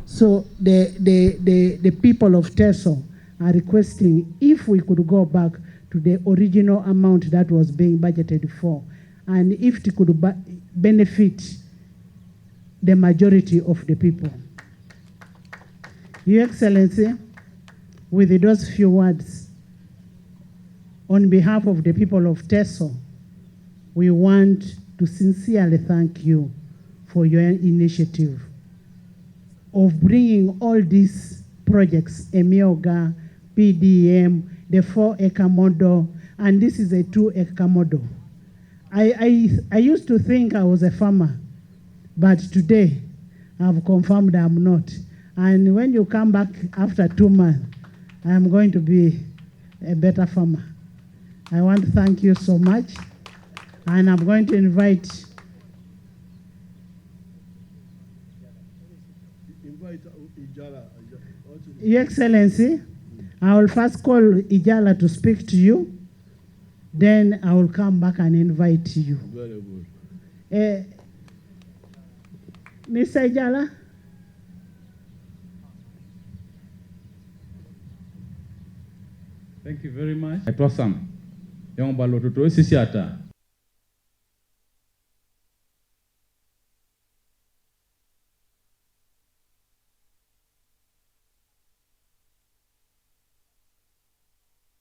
So the people of Teso are requesting if we could go back to the original amount that was being budgeted for, and if it could benefit the majority of the people. Your Excellency, with those few words, on behalf of the people of Teso, we want to sincerely thank you for your initiative of bringing all these projects, Emioga, PDM, the 4-acre model, and this is a 2-acre model. I used to think I was a farmer, but today I've confirmed I'm not. And when you come back after 2 months, I'm going to be a better farmer. I want to thank you so much, and I'm going to invite Your Excellency. I will first call Ijala to speak to you, then I will come back and invite you. Very good. Mr. Ijala? Thank you very much. I told some young baloto to sisiata.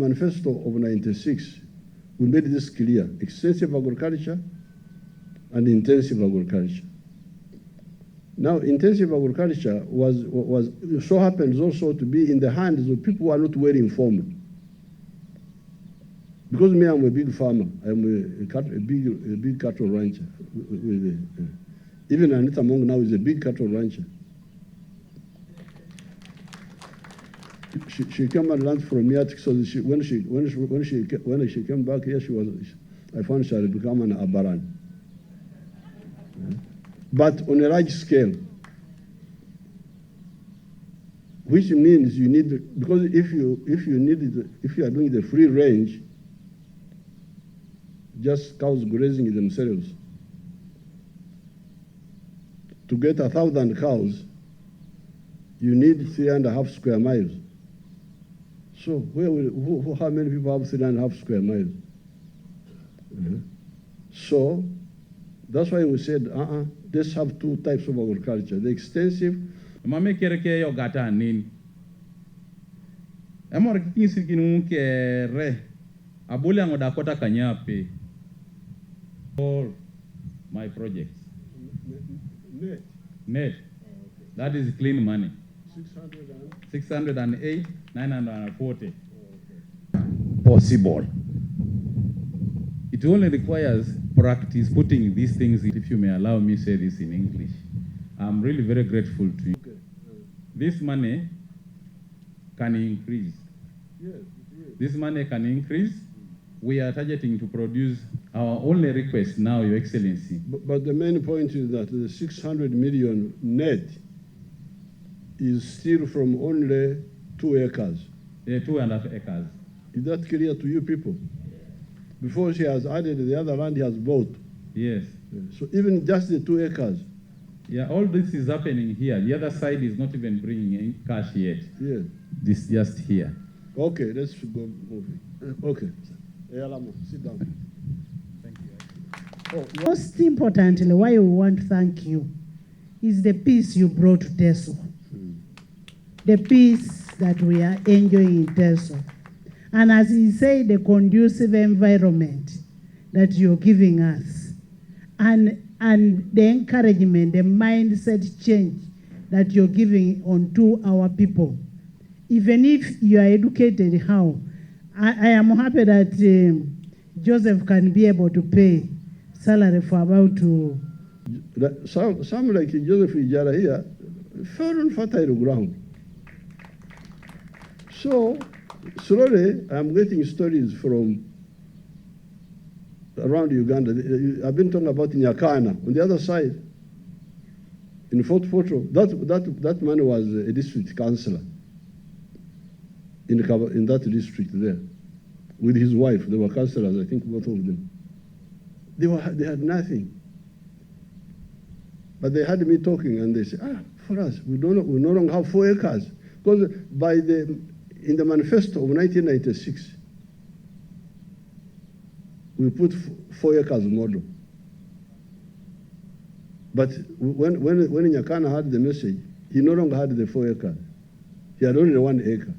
Manifesto of 96, we made this clear: extensive agriculture and intensive agriculture. Now, intensive agriculture was so happens also to be in the hands of people who are not well informed. Because me, I'm a big farmer. I'm a big cattle rancher. Even Anita Mong now is a big cattle rancher. She came and learned from me. So when she came back here, I found she had become an Abaran. But on a large scale, which means you need, because if you are doing the free range, just cows grazing themselves, to get 1,000 cows, you need 3.5 square miles. So how many people have 3.5 square miles? So that's why we said, let's have 2 types of agriculture: the extensive. Mame kereke yo gata nin. Amor kinsi kinu kere. Abule ngoda kota kanyape. All my projects. Net. Net. That is clean money. 608. 940. Possible. It only requires practice putting these things, if you may allow me to say this in English. I'm really very grateful to you. Okay. This money can increase. Yes. This money can increase. We are targeting to produce. Our only request now, Your Excellency. But the main point is that the 600 million net is still from only 2 acres. Yeah, 2.5 acres. Is that clear to you people? Before she has added the other land he has bought. Yes. So even just the 2 acres. Yeah, all this is happening here. The other side is not even bringing in cash yet. Yeah. This just here. Okay, let's go moving. Okay. Sit down. Thank you. Most importantly, why we want to thank you is the peace you brought to Teso. The peace that we are enjoying in Teso. And as he said, the conducive environment that you're giving us. And the encouragement, the mindset change that you're giving onto our people. Even if you are educated how, I am happy that Joseph can be able to pay salary for about to... Some like Joseph Ijara here fell on fertile ground. So slowly I'm getting stories from around Uganda. I've been talking about Nyakana on the other side, in Fort Portal. That man was a district councillor in that district there, with his wife. They were councillors, I think, both of them. They had nothing. But they had me talking, and they said, for us. We no longer have 4 acres. Because in the manifesto of 1996, we put 4 acres model. But when Nyakana had the message, he no longer had the 4 acres. He had only 1 acre.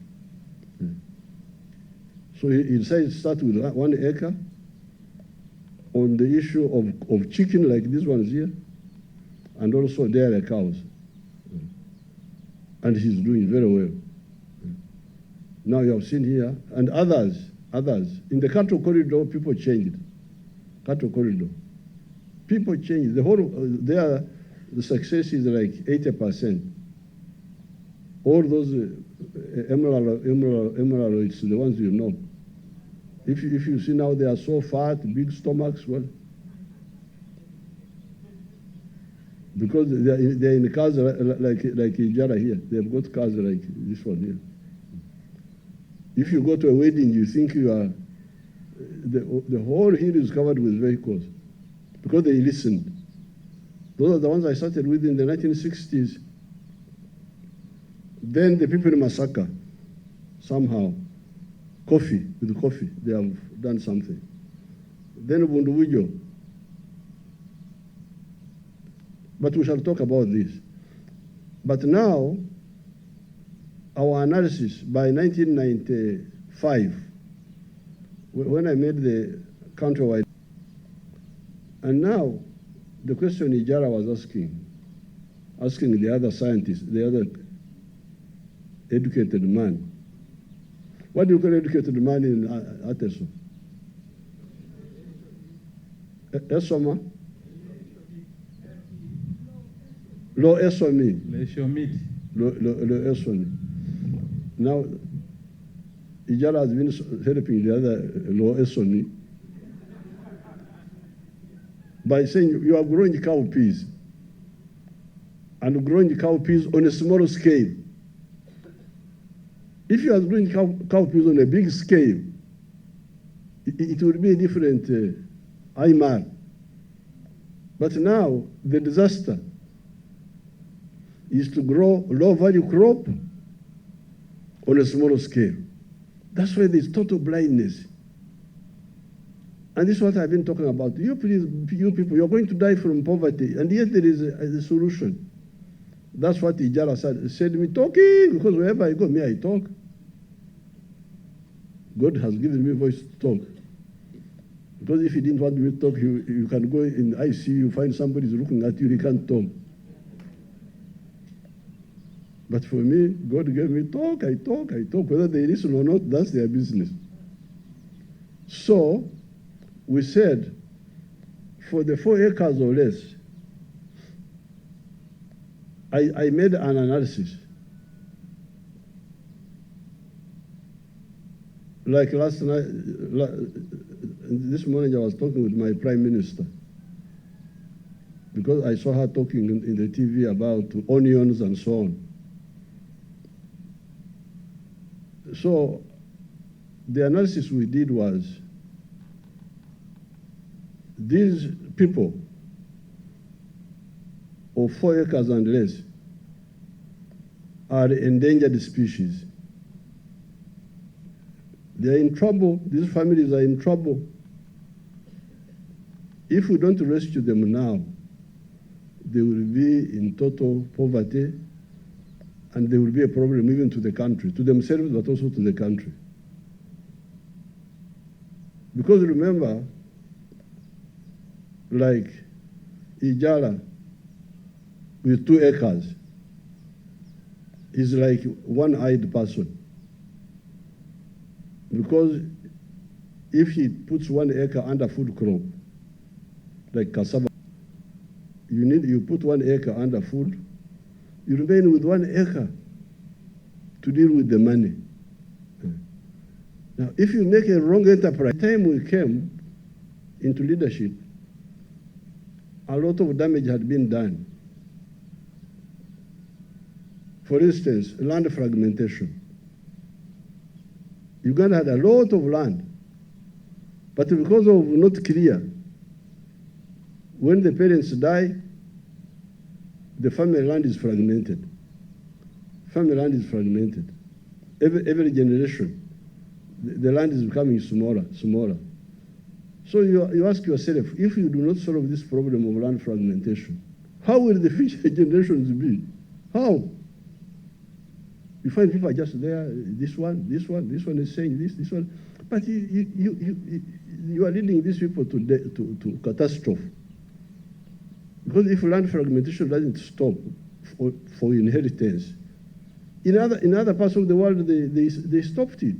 So he decided to start with 1 acre on the issue of chicken like these ones here, and also dairy cows. And he's doing very well. Now you have seen here, and others. In the cattle corridor, people changed. Cattle corridor. People changed. The whole, the success is like 80%. All those emeralds, the ones you know. If you see now they are so fat, big stomachs, well, because they're in cars like Ijara here. They've got cars like this one here. If you go to a wedding, you think you are, the whole hill is covered with vehicles because they listened. Those are the ones I started with in the 1960s. Then the people in Masaka, somehow, with coffee, they have done something. Then Bunduwijo. But we shall talk about this. But now, our analysis by 1995, when I made the countrywide, and now the question Ijara was asking the other scientists, the other educated man, what do you call educated man in Ateso? Esoma? Lo Esomi. Lo Esomi. Now, Ijara has been helping the other Lo Esomi by saying you are growing cowpeas and growing cowpeas on a small scale. If you are growing cowpeas on a big scale, it would be a different IMAR. But now the disaster is to grow low-value crop on a smaller scale. That's why there's total blindness. And this is what I've been talking about. You people, you're going to die from poverty, and yet there is a solution. That's what Ijara said me talking, because wherever I go, I talk. God has given me voice to talk. Because if he didn't want me to talk, you can go in ICU, find somebody's looking at you, he can't talk. But for me, God gave me talk, I talk. Whether they listen or not, that's their business. So, we said, for the 4 acres or less, I made an analysis. Like last night, this morning I was talking with my Prime Minister, because I saw her talking in the TV about onions and so on. So the analysis we did was, these people of 4 acres and less are endangered species. They are in trouble. These families are in trouble. If we don't rescue them now, they will be in total poverty, and there will be a problem even to the country, to themselves, but also to the country. Because remember, like Ijara with 2 acres is like one-eyed person. Because if he puts 1 acre under food crop, like cassava, you put 1 acre under food, you remain with 1 acre to deal with the money. Now, if you make a wrong enterprise, the time we came into leadership, a lot of damage had been done. For instance, land fragmentation. Uganda had a lot of land, but because of not clear, when the parents die, the family land is fragmented. Family land is fragmented. Every generation, the land is becoming smaller, smaller. So you ask yourself, if you do not solve this problem of land fragmentation, how will the future generations be? How? You find people are just there, this one is saying this one. But you are leading these people to catastrophe. Because if land fragmentation doesn't stop for inheritance, in other parts of the world, they stopped it.